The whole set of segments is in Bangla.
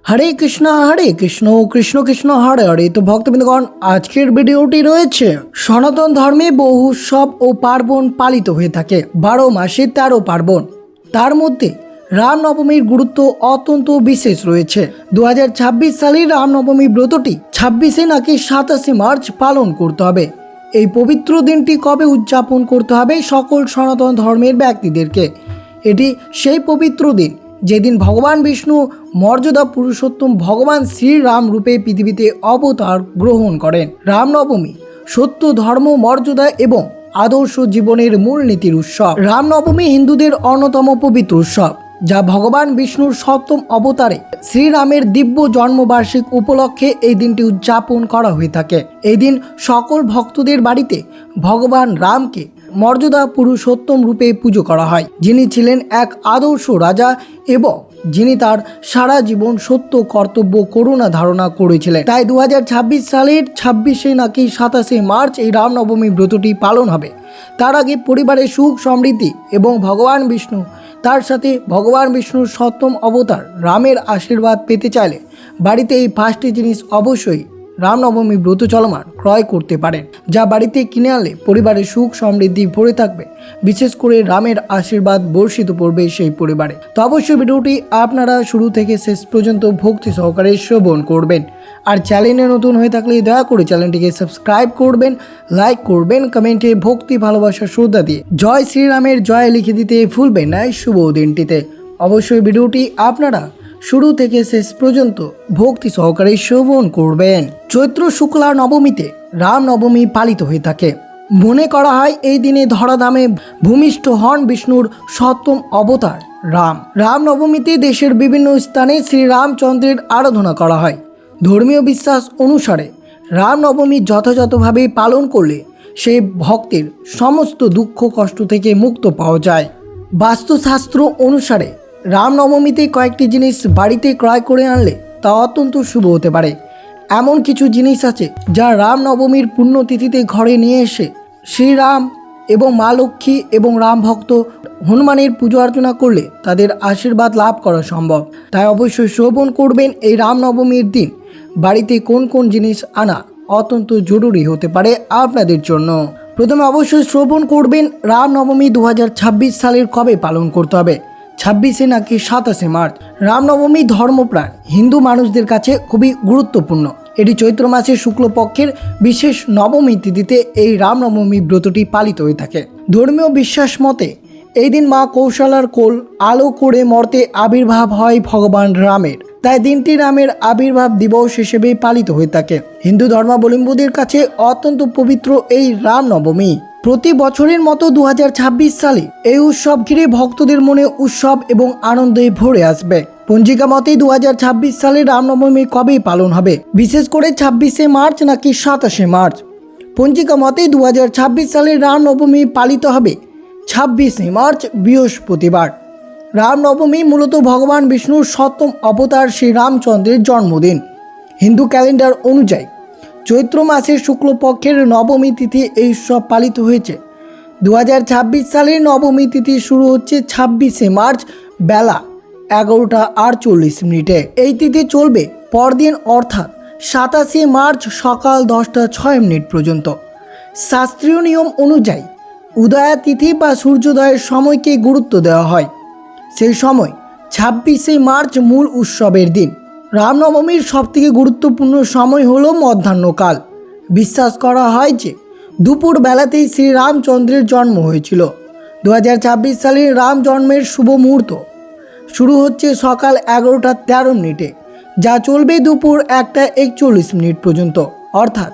হরে কৃষ্ণ কৃষ্ণ কৃষ্ণ হরে হরে। তো ভক্তবৃন্দগণ, আজকের ভিডিওটি রয়েছে সনাতন ধর্মে বহু উৎসব ও পার্বণ পালিত হয়ে থাকে। 12 মাসে 13 পার্বণ, তার মধ্যে রামনবমীর গুরুত্ব অত্যন্ত বিশেষ রয়েছে। 2026 সালের রামনবমী ব্রতটি 26 নাকি 27 মার্চ পালন করতে হবে। এই পবিত্র দিনটি কবে উদযাপন করতে হবে সকল সনাতন ধর্মের ব্যক্তিদেরকে? এটি সেই পবিত্র দিন যেদিন ভগবান বিষ্ণু মর্যাদা পুরুষোত্তম ভগবান শ্রীরাম রূপে পৃথিবীতে অবতার গ্রহণ করেন। রামনবমী সত্য, ধর্ম, মর্যাদা এবং আদর্শ জীবনের মূলনীতির উৎসব। রামনবমী হিন্দুদের অন্যতম পবিত্র উৎসব, যা ভগবান বিষ্ণুর সপ্তম অবতারে শ্রীরামের দিব্য জন্মবার্ষিক উপলক্ষে এই দিনটি উদযাপন করা হয়ে থাকে। এই দিন সকল ভক্তদের বাড়িতে ভগবান রামকে মর্যাদা পুরুষোত্তম রূপে পুজো করা হয়, যিনি ছিলেন এক আদর্শ রাজা এবং যিনি তার সারা জীবন সত্য, কর্তব্য, করুণা ধারণা করেছিলেন। তাই 2026 সালের 26 নাকি 27 মার্চ এই রামনবমী ব্রতটি পালন হবে। তার আগে পরিবারের সুখ সমৃদ্ধি এবং ভগবান বিষ্ণু, তার সাথে ভগবান বিষ্ণুর সপ্তম অবতার রামের আশীর্বাদ পেতে চাইলে বাড়িতে এই 5টি জিনিস অবশ্যই রামনবমী ব্রত চলমান ক্রয় করতে পারেন, যা বাড়িতে কিনে আনলে পরিবারের সুখ সমৃদ্ধি ভরে থাকবে। বিশেষ করে রামের আশীর্বাদ বর্ষিত পড়বে সেই পরিবারে। তো অবশ্যই ভিডিওটি আপনারা শুরু থেকে শেষ পর্যন্ত ভক্তি সহকারে শ্রবণ করবেন। আর চ্যানেলে নতুন হয়ে থাকলে দয়া করে চ্যানেলটিকে সাবস্ক্রাইব করবেন, লাইক করবেন, কমেন্টে ভক্তি, ভালোবাসা, শ্রদ্ধা দিয়ে জয় শ্রীরামের জয় লিখে দিতে ভুলবেন না। শুভ দিনটিতে অবশ্যই ভিডিওটি আপনারা শুরু থেকে শেষ পর্যন্ত ভক্তি সহকারে শ্রবণ করবেন। চৈত্র শুক্লা নবমীতে রামনবমী পালিত হয়ে থাকে। মনে করা হয় এই দিনে ধরাধামে ভূমিষ্ঠ হন বিষ্ণুর সপ্তম অবতার রাম। রামনবমীতে দেশের বিভিন্ন স্থানে শ্রীরামচন্দ্রের আরাধনা করা হয়। ধর্মীয় বিশ্বাস অনুসারে রামনবমী যথাযথভাবে পালন করলে সেই ভক্তের সমস্ত দুঃখ কষ্ট থেকে মুক্ত পাওয়া যায়। বাস্তুশাস্ত্র অনুসারে রামনবমীতে কয়েকটি জিনিস বাড়িতে ক্রয় করে আনলে তা অত্যন্ত শুভ হতে পারে। এমন কিছু জিনিস আছে যা রামনবমীর পুণ্যতিথিতে ঘরে নিয়ে এসে শ্রীরাম এবং মা লক্ষ্মী এবং রাম ভক্ত হনুমানের পুজো অর্চনা করলে তাদের আশীর্বাদ লাভ করা সম্ভব। তাই অবশ্যই শ্রবণ করবেন এই রামনবমীর দিন বাড়িতে কোন কোন জিনিস আনা অত্যন্ত জরুরি হতে পারে আপনাদের জন্য। প্রথমে অবশ্যই শ্রবণ করবেন রামনবমী 2026 সালের কবে পালন করতে হবে। 26 নাকি 27 মার্চ। রামনবমী ধর্মপ্রাণ হিন্দু মানুষদের কাছে খুবই গুরুত্বপূর্ণ। এটি চৈত্র মাসের শুক্লপক্ষের বিশেষ নবমী তিথিতে এই রামনবমী ব্রতটি পালিত হয়ে থাকে। ধর্মীয় বিশ্বাস মতে এই দিন মা কৌশলার কোল আলো করে মর্তে আবির্ভাব হয় ভগবান রামের। তাই দিনটি রামের আবির্ভাব দিবস হিসেবে পালিত হয়ে থাকে। হিন্দু ধর্মাবলম্বীদের কাছে অত্যন্ত পবিত্র এই রামনবমী। প্রতি বছরের মতো 2026 সালে এই উৎসব ঘিরে ভক্তদের মনে উৎসব এবং আনন্দে ভরে আসবে। পঞ্জিকা মতে 2026 সালে রামনবমী কবে পালন হবে, বিশেষ করে 26 মার্চ নাকি 27 মার্চ। পঞ্জিকা মতে 2026 সালে রামনবমী পালিত হবে 26 মার্চ বৃহস্পতিবার। রামনবমী মূলত ভগবান বিষ্ণুর সপ্তম অবতার শ্রী রামচন্দ্রের জন্মদিন। হিন্দু ক্যালেন্ডার অনুযায়ী চৈত্র মাসের শুক্লপক্ষের নবমী তিথি এই উৎসব পালিত হয়েছে। 2026 সালের নবমী তিথি শুরু হচ্ছে 26 মার্চ বেলা 11:48। এই তিথি চলবে পরদিন অর্থাৎ 27 মার্চ সকাল 10:06 পর্যন্ত। শাস্ত্রীয় নিয়ম অনুযায়ী উদয়া তিথি বা সূর্যোদয়ের সময়কে গুরুত্ব দেওয়া হয়। সেই সময় 26 মার্চ মূল উৎসবের দিন। রামনবমীর সবথেকে গুরুত্বপূর্ণ সময় হলো মধ্যাহ্নকাল। বিশ্বাস করা হয় যে দুপুর বেলাতেই শ্রীরামচন্দ্রের জন্ম হয়েছিল। 2026 সালের রাম জন্মের শুভ মুহূর্ত শুরু হচ্ছে সকাল 11:13, যা চলবে দুপুর 1:41 পর্যন্ত। অর্থাৎ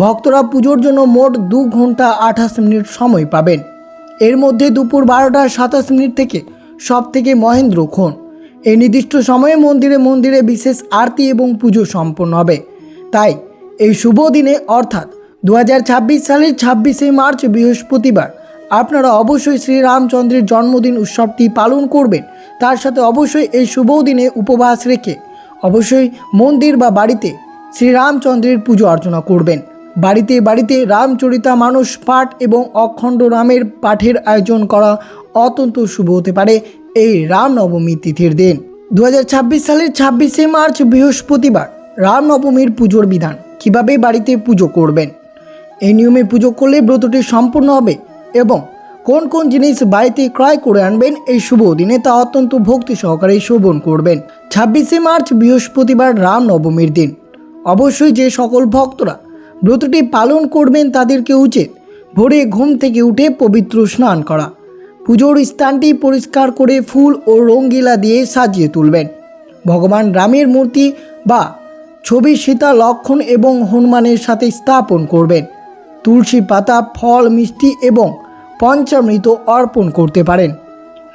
ভক্তরা পুজোর জন্য মোট 2 ঘন্টা 28 মিনিট সময় পাবেন। এর মধ্যে দুপুর 12:27 থেকে সব থেকে মহেন্দ্রক্ষণ। এই নির্দিষ্ট সময়ে মন্দিরে মন্দিরে বিশেষ আরতি এবং পুজো সম্পন্ন হবে। তাই এই শুভ দিনে অর্থাৎ 2026 সালের 26 মার্চ বৃহস্পতিবার আপনারা অবশ্যই শ্রীরামচন্দ্রের জন্মদিন উৎসবটি পালন করবেন। তার সাথে অবশ্যই এই শুভ দিনে উপবাস রেখে অবশ্যই মন্দির বা বাড়িতে শ্রীরামচন্দ্রের পুজো অর্চনা করবেন। বাড়িতে বাড়িতে রামচরিতা মানস পাঠ এবং অখণ্ড রামের পাঠের আয়োজন করা অত্যন্ত শুভ হতে পারে এই রামনবমী তিথির দিন। 2026 সালের 26শে মার্চ বৃহস্পতিবার রামনবমীর পুজোর বিধান, কিভাবে বাড়িতে পুজো করবেন, এই নিয়মে পুজো করলে ব্রতটি সম্পূর্ণ হবে এবং কোন কোন জিনিস বাড়িতে ক্রয় করে আনবেন এই শুভ দিনে তা অত্যন্ত ভক্তি সহকারে শ্রবণ করবেন। 26শে মার্চ বৃহস্পতিবার রামনবমীর দিন অবশ্যই যে সকল ভক্তরা ব্রতটি পালন করবেন তাদেরকে উচিত ভোরে ঘুম থেকে উঠে পবিত্র স্নান করা, পুজোর স্থানটি পরিষ্কার করে ফুল ও রঙ্গিলা দিয়ে সাজিয়ে তুলবেন। ভগবান রামের মূর্তি বা ছবি সীতা, লক্ষ্মণ এবং হনুমানের সাথে স্থাপন করবেন। তুলসী পাতা, ফল, মিষ্টি এবং পঞ্চামৃত অর্পণ করতে পারেন।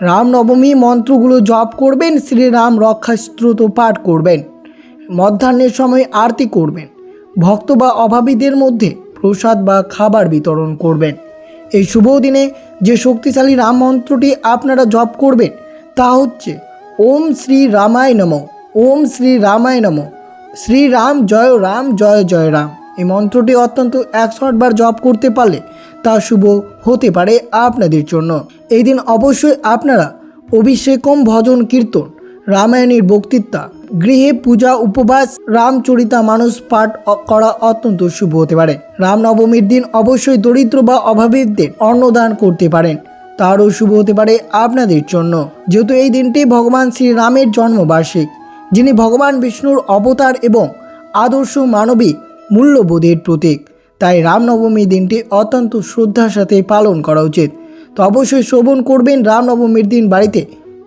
রামনবমী মন্ত্রগুলো জপ করবেন, শ্রীরাম রক্ষা স্তোত্র পাঠ করবেন, মধ্যাহ্নের সময় আরতি করবেন, ভক্ত বা অভাবীদের মধ্যে প্রসাদ বা খাবার বিতরণ করবেন। এই শুভ দিনে যে শক্তিশালী রাম মন্ত্রটি আপনারা জপ করবেন তা হচ্ছে ওম শ্রী রামায় নমঃ, ওম শ্রী রামায় নমঃ, শ্রীরাম জয় রাম, জয় জয় রাম। এই মন্ত্রটি অত্যন্ত 108 বার জপ করতে পারলে তা শুভ হতে পারে আপনাদের জন্য। এই দিন অবশ্যই আপনারা অভিষেকম, ভজন, কীর্তন, রামায়ণের বক্তৃতা, গৃহে পূজা, উপবাস, রামচরিতা মানস পাঠ করা অত্যন্ত শুভ হতে পারে। রামনবমীর দিন অবশ্যই দরিদ্র বা অভাবীদের অন্নদান করতে পারেন, তারও শুভ হতে পারে আপনাদের জন্য। যেহেতু এই দিনটি ভগবান শ্রীরামের জন্মবার্ষিক, যিনি ভগবান বিষ্ণুর অবতার এবং আদর্শ মানবিক মূল্যবোধের প্রতীক, তাই রামনবমী দিনটি অত্যন্ত শ্রদ্ধার সাথে পালন করা উচিত। তো অবশ্যই শ্রবণ করবেন রামনবমীর দিন বাড়িতে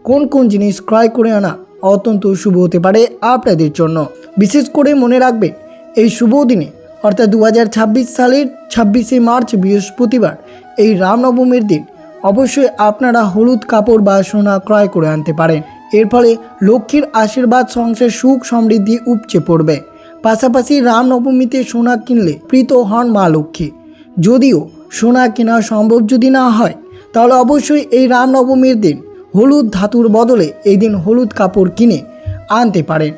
কোন কোন জিনিস ক্রয় করে আনা অত্যন্ত শুভ হতে পারে আপনাদের জন্য। বিশেষ করে মনে রাখবেন এই শুভ দিনে অর্থাৎ 2026 সালের 26শে মার্চ বৃহস্পতিবার এই রামনবমীর দিন অবশ্যই আপনারা হলুদ কাপড় বা সোনা ক্রয় করে আনতে পারেন। এর ফলে লক্ষ্মীর আশীর্বাদ, সংসার সুখ সমৃদ্ধি উপচে পড়বে। পাশাপাশি রামনবমীতে সোনা কিনলে প্রীত হন মা লক্ষ্মী। যদিও সোনা কেনা সম্ভব যদি না হয় তাহলে অবশ্যই এই রামনবমীর দিন হলুদ ধাতুর বদলে এই দিন হলুদ কাপড় কিনে আনতে পারেন।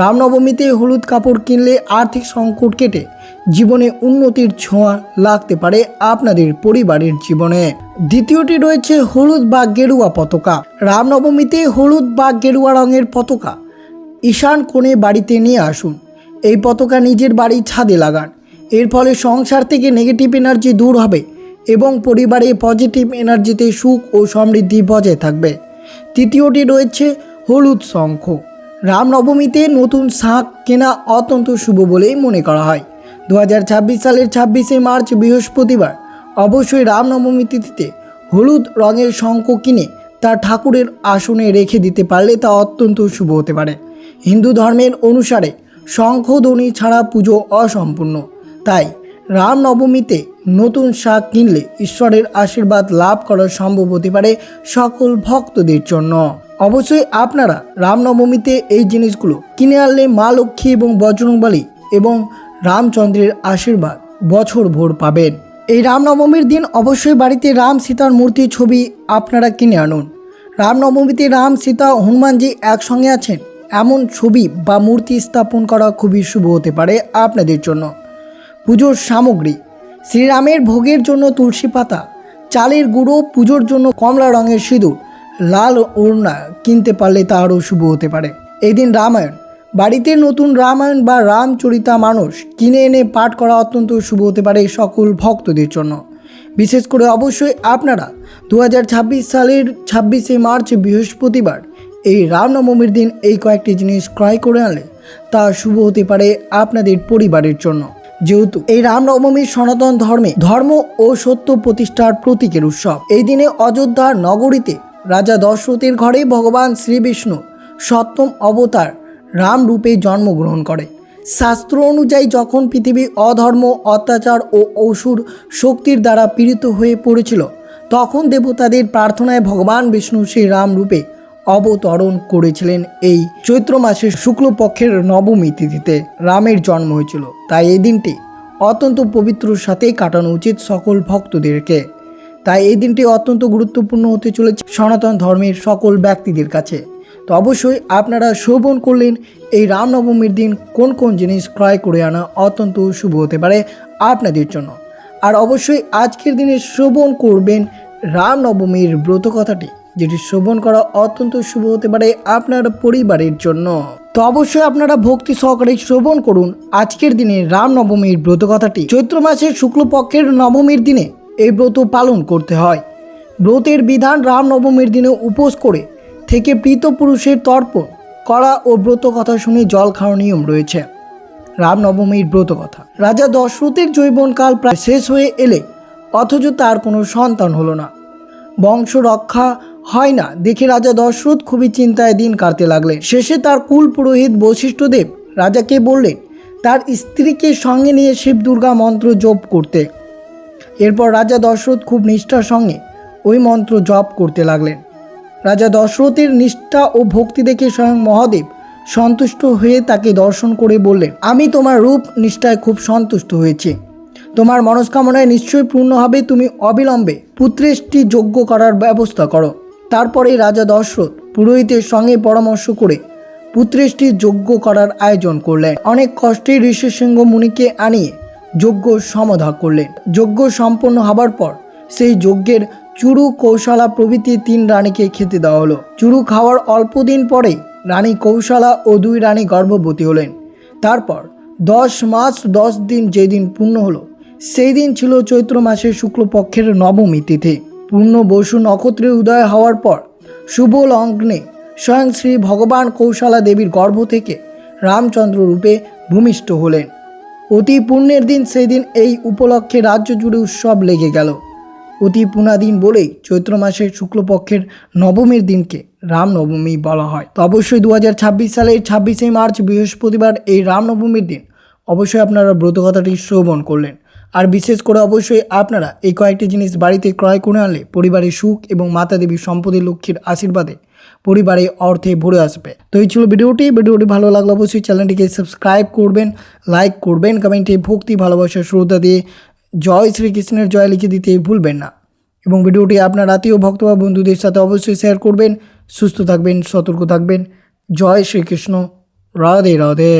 রামনবমীতে হলুদ কাপড় কিনলে আর্থিক সংকট কেটে জীবনে উন্নতির ছোঁয়া লাগতে পারে আপনাদের পরিবারের জীবনে। দ্বিতীয়টি রয়েছে হলুদ বা গেরুয়া পতাকা। রামনবমীতে হলুদ বা গেরুয়া রঙের পতাকা ঈশান কোণে বাড়িতে নিয়ে আসুন। এই পতাকা নিজের বাড়ির ছাদে লাগান। এর ফলে সংসার থেকে নেগেটিভ এনার্জি দূর হবে এবং পরিবারে পজিটিভ এনার্জিতে সুখ ও সমৃদ্ধি বজায় থাকবে। তৃতীয়টি রয়েছে হলুদ শঙ্খ। রামনবমীতে নতুন শাঁখ কেনা অত্যন্ত শুভ বলেই মনে করা হয়। 2026 সালের 26শে মার্চ বৃহস্পতিবার অবশ্যই রামনবমী তিথিতে হলুদ রঙের শঙ্খ কিনে তা ঠাকুরের আসনে রেখে দিতে পারলে তা অত্যন্ত শুভ হতে পারে। হিন্দু ধর্মের অনুসারে শঙ্খধ্বনি ছাড়া পুজো অসম্পূর্ণ, তাই রামনবমীতে নতুন শাঁখ কিনলে ঈশ্বরের আশীর্বাদ লাভ করা সম্ভব হতে পারে সকল ভক্তদের জন্য। অবশ্যই আপনারা রামনবমীতে এই জিনিসগুলো কিনে আনলে মা লক্ষ্মী এবং বজরংবলী এবং রামচন্দ্রের আশীর্বাদ বছর ভোর পাবেন। এই রামনবমীর দিন অবশ্যই বাড়িতে রাম সীতার মূর্তি ছবি আপনারা কিনে আনুন। রামনবমীতে রাম, সীতা, হনুমানজি একসঙ্গে আছেন এমন ছবি বা মূর্তি স্থাপন করা খুবই শুভ হতে পারে আপনাদের জন্য। পুজোর সামগ্রী: শ্রীরামের ভোগের জন্য তুলসী পাতা, চালের গুঁড়ো, পুজোর জন্য কমলা রঙের সিঁদুর, লাল ওড়না কিনতে পারলে তা আরও শুভ হতে পারে। এই দিন রামায়ণ, বাড়িতে নতুন রামায়ণ বা রামচরিতা মানস কিনে এনে পাঠ করা অত্যন্ত শুভ হতে পারে সকল ভক্তদের জন্য। বিশেষ করে অবশ্যই আপনারা 2026 সালের 26শে মার্চ বৃহস্পতিবার এই রামনবমীর দিন এই কয়েকটি জিনিস ক্রয় করে আনলে তা শুভ হতে পারে আপনাদের পরিবারের জন্য। যেহেতু এই রামনবমী সনাতন ধর্ম ও সত্য প্রতিষ্ঠার প্রতীকের উৎসব। এই দিনে অযোধ্যার নগরীতে রাজা দশরথের ঘরে ভগবান শ্রীবিষ্ণু সপ্তম অবতার রাম রূপে জন্মগ্রহণ করে। শাস্ত্র অনুযায়ী যখন পৃথিবী অধর্ম, অত্যাচার ও অসুর শক্তির দ্বারা পীড়িত হয়ে পড়েছিল তখন দেবতাদের প্রার্থনায় ভগবান বিষ্ণু সেই রাম রূপে অবতরণ করেছিলেন। এই চৈত্র মাসের শুক্লপক্ষের নবমী তিথিতে রামের জন্ম হয়েছিল, তাই এই দিনটি অত্যন্ত পবিত্রর সাথে কাটানো উচিত সকল ভক্তদেরকে। তাই এই দিনটি অত্যন্ত গুরুত্বপূর্ণ হতে চলেছে সনাতন ধর্মের সকল ব্যক্তিদের কাছে। তো অবশ্যই আপনারা শ্রবণ করলেন এই রামনবমীর দিন কোন কোন জিনিস ক্রয় করে আনা অত্যন্ত শুভ হতে পারে আপনাদের জন্য। আর অবশ্যই আজকের দিনে শ্রবণ করবেন রামনবমীর ব্রত কথাটি, যেটি শ্রবণ করা অত্যন্ত শুভ হতে পারে আপনার পরিবারের জন্য। তো অবশ্যই আপনারা ভক্তি সহকারে শ্রবণ করুন আজকের দিনে রামনবমীর ব্রত কথাটি। চৈত্র মাসের শুক্লপক্ষের নবমীর দিনে এই ব্রত পালন করতে হয়। ব্রতের বিধান রামনবমীর দিনে উপোস করে থেকে প্রীত পুরুষের তর্পণ করা ও ব্রত কথা শুনে জল খাওয়ার নিয়ম রয়েছে। রামনবমীর ব্রত কথা। রাজা দশরথের যৌবনকাল প্রায় শেষ হয়ে এলে অথচ তার কোনো সন্তান হলো না। বংশ রক্ষা হয় না দেখে রাজা দশরথ খুবই চিন্তায় দিন কাটতে লাগলেন। শেষে তার কুল পুরোহিত বশিষ্ঠদেব রাজাকে বললেন তার স্ত্রীকে সঙ্গে নিয়ে শিব দুর্গা মন্ত্র জপ করতে। এরপর রাজা দশরথ খুব নিষ্ঠার সঙ্গে ওই মন্ত্র জপ করতে লাগলেন। রাজা দশরথের নিষ্ঠা ও ভক্তি দেখে স্বয়ং মহাদেব সন্তুষ্ট হয়ে তাকে দর্শন করে বললেন, আমি তোমার রূপ নিষ্ঠায় খুব সন্তুষ্ট হয়েছি। তোমার মনস্কামনায় নিশ্চয়ই পূর্ণ হবে। তুমি অবিলম্বে পুত্রেষ্টি যজ্ঞ করার ব্যবস্থা করো। তারপরে রাজা দশরথ পুরোহিতের সঙ্গে পরামর্শ করে পুত্রেষ্টি যজ্ঞ করার আয়োজন করলেন। অনেক কষ্টে ঋষিশৃঙ্গ মুনিকে আনিয়ে যজ্ঞ সমাধা করলেন। যজ্ঞ সম্পন্ন হবার পর সেই যজ্ঞের চুরু কৌশলা প্রভৃতি 3 রানীকে খেতে দেওয়া হলো। চুরু খাওয়ার অল্প দিন পরেই রানী কৌশলা ও 2 রানী গর্ভবতী হলেন। তারপর 10 মাস 10 দিন যেদিন পূর্ণ হলো সেই দিন ছিল চৈত্র মাসের শুক্লপক্ষের নবমী তিথি। পূর্ণ বসু নক্ষত্রের উদয় হওয়ার পর শুভ লগ্নে স্বয়ং শ্রী ভগবান কৌশলা দেবীর গর্ভ থেকে রামচন্দ্র রূপে ভূমিষ্ঠ হলেন। অতি পুণ্যের দিন সেই দিন এই উপলক্ষে রাজ্য জুড়ে উৎসব লেগে গেল। অতি পুণ্যাদিন বলেই চৈত্র মাসের শুক্লপক্ষের নবমীর দিনকে রামনবমী বলা হয়। তো অবশ্যই 2026 সালের 26শে মার্চ বৃহস্পতিবার এই রামনবমীর দিন অবশ্যই আপনারা ব্রত কথাটি শ্রবণ করলেন। আর বিশেষ করে অবশ্যই আপনারা এই কয়েকটি জিনিস বাড়িতে ক্রয় করে আনলে পরিবারের সুখ এবং মাতা দেবী সম্পত্তি লক্ষ্মীর আশীর্বাদে পরিবারে অর্থে ভরে আসবে। তো এই ছিল ভিডিওটি ভালো লাগলে অবশ্যই চ্যানেলটিকে সাবস্ক্রাইব করবেন, লাইক করবেন, কমেন্টে ভক্তি ভালোবাসা শ্রদ্ধা দিয়ে জয় শ্রীকৃষ্ণের জয় লিখে দিতে ভুলবেন না। এবং ভিডিওটি আপনার আত্মীয় ভক্ত বা বন্ধুদের সাথে অবশ্যই শেয়ার করবেন। সুস্থ থাকবেন, সতর্ক থাকবেন। জয় শ্রীকৃষ্ণ। রাধে রাধে।